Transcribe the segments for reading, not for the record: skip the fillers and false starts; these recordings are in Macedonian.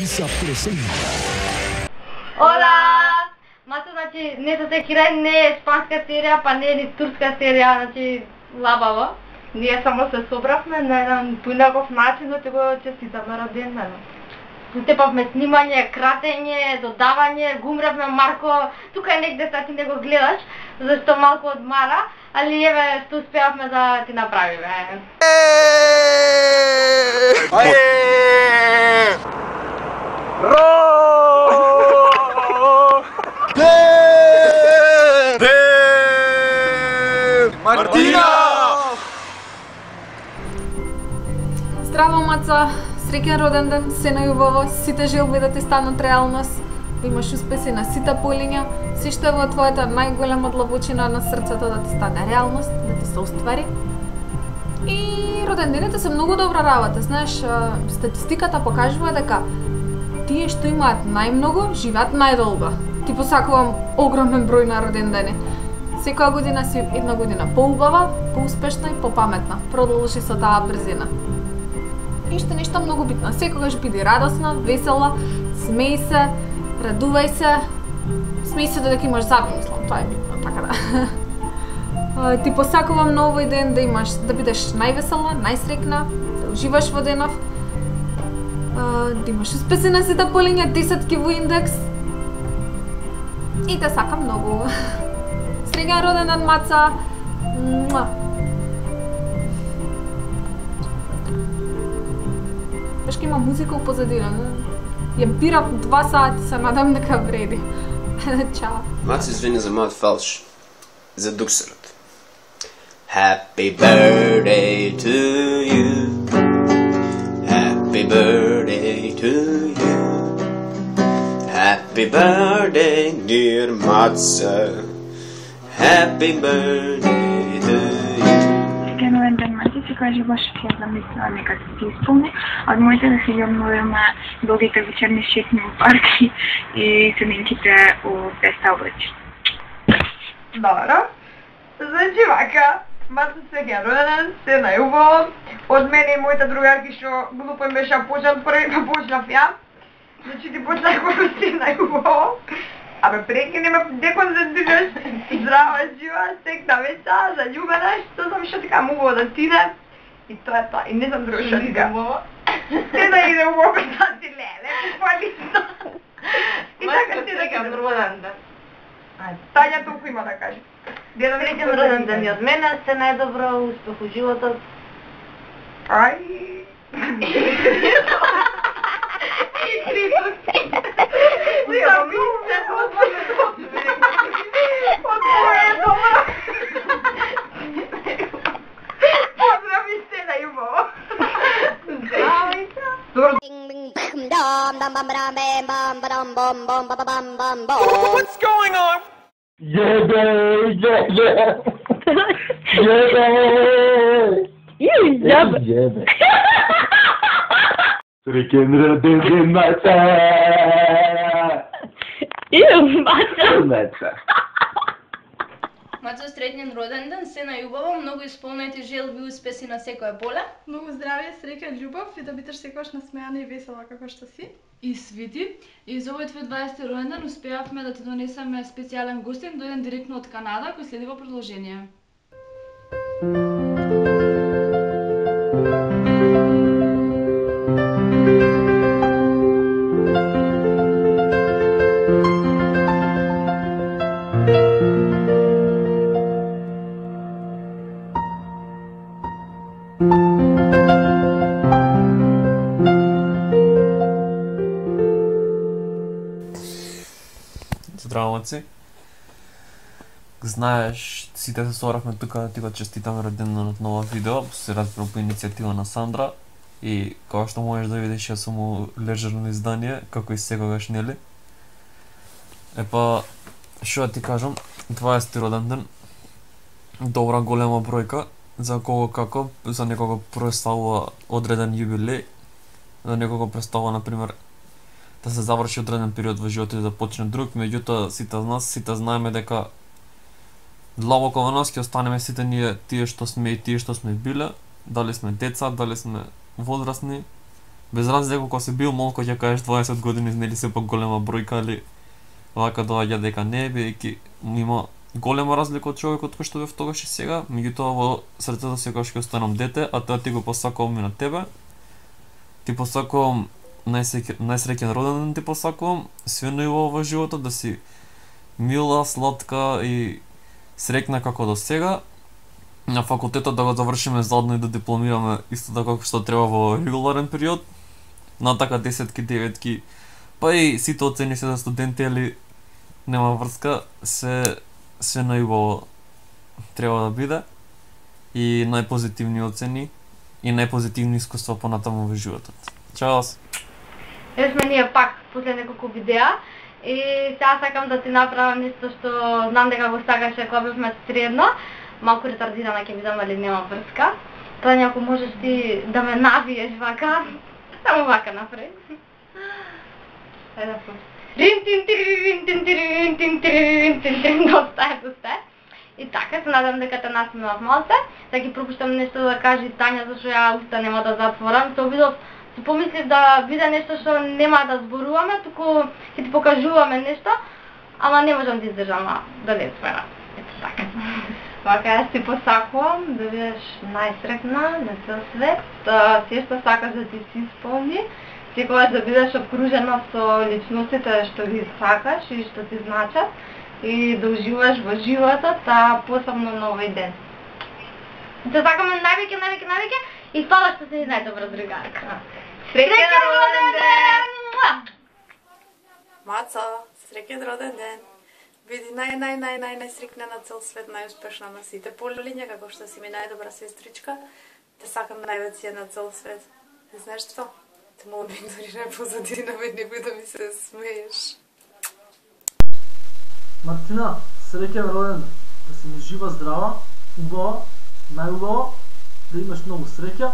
Marisa presenta. Hola! Мато, значи, не се секира, не е испанска серија, па не е ни турска серија, значи, лабава. Ние само се собравме на еден поинаков начин, да ти го честитаме роденден. Утепавме снимање, кратење, додавање, гумревме Марко, тука е негде са ти не го гледаш, зашто малку одмара, али еве што успеавме да ти направиме. Мартина! Здраво, маца! Среќен роден ден, се најубаво, сите желби да ти станат реалност, да имаш успеси на сите полиња, се што е во твојата најголема длабочина на срцето да ти стане реалност, да ти се оствари. И родендените се многу добра работа, знаеш, статистиката покажува дека тие што имаат најмногу, живеат најдолго. Ти посакувам огромен број на родендени. Секоја година си една година поубава, поуспешна и попаметна. Продолжи со таа брзина. И што нешто многу битно. Секогаш биди радосна, весела, смеј се, радувај се. Смеј се додека имаш заби, мислам, тоа е битно, така да. Ти посакувам на овој ден да бидеш највесела, најсрекна, да уживаш во денов. Да имаш успеси на сите полиња, 10 во индекс. И те сакам многу. Среќен роден ден, маца. Пешка има музика у позадина. Ја бирам 2 сати, се надам дека вреди. Чао. Маца, извини за мојот фалш. За дуксерот. Happy birthday to you. Happy birthday to you. Happy birthday, dear Matza. Happy birthday to you. Среќен роден ден, Мати, се каже баш ја замислила нека се ти исполни. Од моите да се ја обновиме долгите вечерни шетни у парки и семенките у песталвачи. Добро. Значи вака, Мато, среќен роден ден, се најубаво. Од мене и моите другарки што глупо им беше почнат први, па почнав ја. Значи ти почнах како се најубаво. Абе, прекини ме деконцентрираш, здрава, жива, секна веча, заљубена, што знам што така му да стине. И тоа е тоа, и не знам друго што така. Се да иде убаво, да ти леле, попалисто. И така ти да кажам роден ден. Тања толку има да каже. Среќен роден ден и од мене, се најдобро, успех у животот. Ај. И присуци. What's going on? Yeah, Sreќен роден ден, маца! Маца! Мацо, среќен роден ден, се најубаво, многу исполнети желби и успеси на секое поле. Многу здравје, среќа, љубов и да бидеш секогаш насмеана и весела како што си. И свети. И за овој твој 20 роден ден успеавме да ти донесеме специјален гостин, дојден директно од Канада, кој следи во продолжение. Здраво, маци. Знаеш, сите се собравме тука да ти го честитаме роденденот на ова видео, се разбира по иницијатива на Сандра и кога што можеш да видиш ја сум у лежерно издание, како и секогаш, нели? Епа, што да ти кажам, 20 роден ден, добра голема бројка, за кого како, за некого представува одреден јубилеј, за некого представува, например, да се заврши одреден период во животот и да почне друг, меѓутоа сите знаеме дека длабоко во нас ќе останеме сите тие што сме и тие што сме биле, дали сме деца, дали сме возрастни, Без разлика кога си бил малку ќе кажеш 20 години, нели се голема бројка, али вака доаѓа дека не, бидејќи има голема разлика од човекот кој што бев тогаш и сега, меѓутоа во срцето секогаш ќе останам дете, а тоа ти го посакувам и на тебе. Ти посакувам најсреќен роден ден, ти посакувам све најубаво во животот, да си мила, сладка и среќна како до сега. На факултетот да го завршиме заедно и да дипломираме исто така како што треба во регуларен период. Натака 10-ки, 9-ки, па и сите оцени се за студенти, али нема врска, се најубаво треба да биде и најпозитивни оцени и најпозитивни искуства понатаму во животот. Чао! Сме ние пак после неколку видеа и сега сакам да ти направам нешто што знам дека го сакаше кога бевме средно. Малку ретардирана ќе бидам, али нема врска. Тања, ако можеш ти да ме навиеш вака, само вака направи. Ајде доста е. И така, се надам дека те насмевав малце, да ги пропуштам нешто да каже Тања, зашто ја уста нема да затворам. Се помислив да биде нешто што нема да зборуваме, туку ќе ти покажуваме нешто, ама не можам да издржам да не отвора. Ето така. Вака јас ти посакувам да бидеш најсрекна на цел свет, се што сакаш да ти се исполни, секогаш да бидеш обкружена со личностите што ги сакаш и што ти значат и да уживаш во животот, а посебно на овој ден. Те сакаме највеќе и фала што си најдобра другарка. Среќен роден ден! Маца, среќен роден ден! Биди најсрекна на цел свет, најуспешна на сите полиња, како што си ми најдобра сестричка. Те сакам највеќе на цел свет. И знаеш што? Те молам игнорирај позадина, немој да ми се смееш. Мартина, среќен роден ден! Да си ми жива, здрава, убава, најубава, да имаш многу среќа,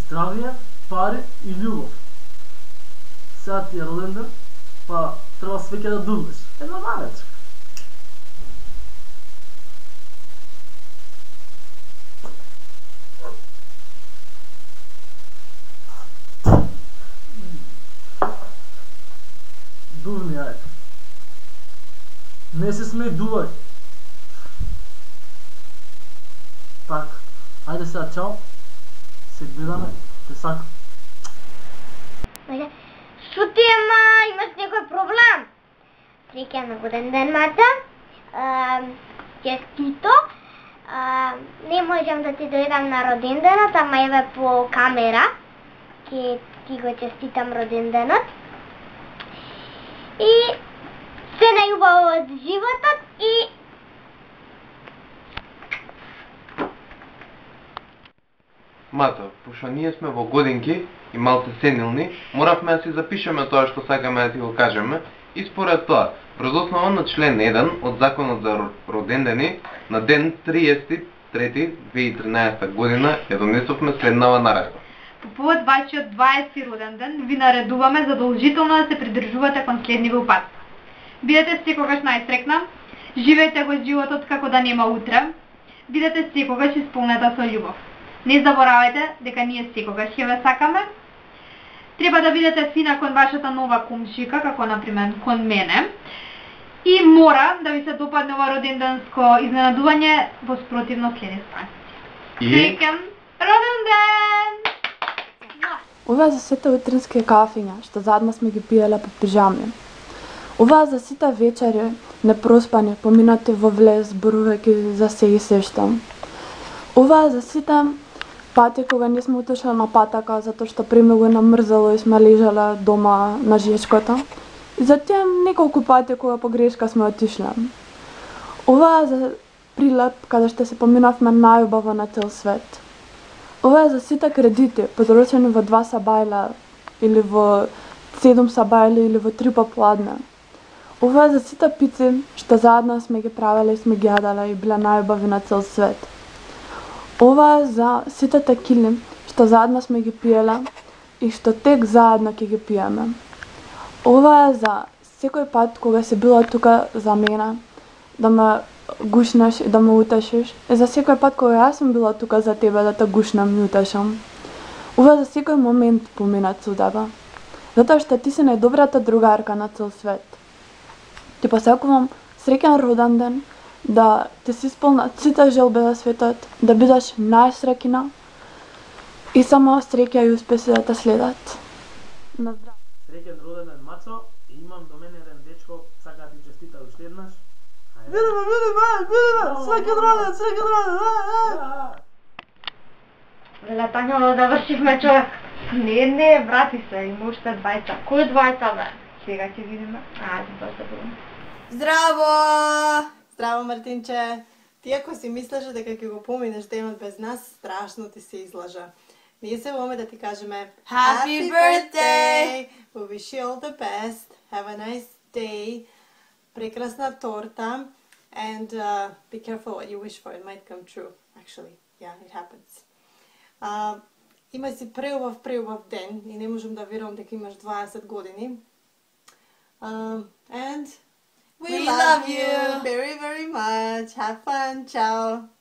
здравие, пари и љубов. Сега ти е роден ден, па треба свеќе да дуваш. Една малечка. Дувни, ајде. Не се смеј, дувај. Так, ајде сега, чао. Се гледаме, те сакам. Шо ти е, ма? Имаш некој проблем? Среќен годен ден, Марта. Честито. Не можам да ти дојдам на роден денот, ама еве по камера. Ке ти го честитам роден денот. И се најубаво од животот и Мато, пошто ние сме во годинки и малце сенилни, моравме да си запишеме тоа што сакаме да ти го кажеме и според тоа, врз основа на член 1 од Законот за родендени, на ден 30.3.2013 година ја донесовме следнава наредба. По повод вашиот 20 роден ден ви наредуваме задолжително да се придржувате кон следниве упатства. Бидете секогаш најсрекна, живеете го животот како да нема утре, бидете секогаш исполнета со љубов. Не заборавајте дека ние секогаш ќе ве сакаме. Треба да бидете фина кон вашата нова кумшика, како например кон мене. И мора да ви се допадне ова роденденско изненадување во спротивно следни страни. Среќен роден ден! Ова е за сите утрински кафиња, што заедно сме ги пиеле по пижами. Ова е за сите вечери, непроспани, поминати во влез, зборувајќи за се и сешта. Ова е за сите пати кога не сме отишли на патака, затоа што премногу намрзало и сме лежале дома на жечката. И за тие неколку пати кога по грешка сме отишли. Ова е за прилеп каде што се поминавме најубаво на цел свет. Ова е за сите кредити, потрочени во 2 сабајла, или во 7 сабајли, или во 3 попладне. Ова е за сите пици, што заедно сме ги правеле и сме ги јаделе и биле најубави на цел свет. Ова е за сите текили, што заедно сме ги пиеле и што тек заедно ќе ги пиеме. Ова е за секој пат кога си била тука за мене, да ме гушнеш и да ме утешиш, и за секој пат кога јас сум била тука за тебе да те гушнам и утешам. Ова за секој момент поминат со тебе, затоа што ти си најдобрата другарка на цел свет. Ти посакувам среќен роден ден, да ти се исполнат сите желби на светот, да бидеш најсреќна и само среќа и успеси да те следат. На здраве. Среќен роден ден, Мацо, и имам до мене еден дечко, сака да ти честита уште еднаш. Видиме, среќен роден, Леле, Тања, да вршивме, човек. Не, брати се, има уште двајца. Кој двајца, бе? Сега ќе видиме. Ајде, тоа се будем. Здраво! Здраво, Мартинче. Ти ако си мислеше дека ќе го поминеш денот без нас, страшно ти се излажа. Ние се воламе да ти кажеме Happy birthday! We wish you all the best. Have a nice day. Прекрасна торта. And be careful what you wish for. It might come true. Actually, yeah, it happens. Има си преубав ден и не можам да верувам дека имаш 20 години. And we love you very, very much. Have fun. Ciao.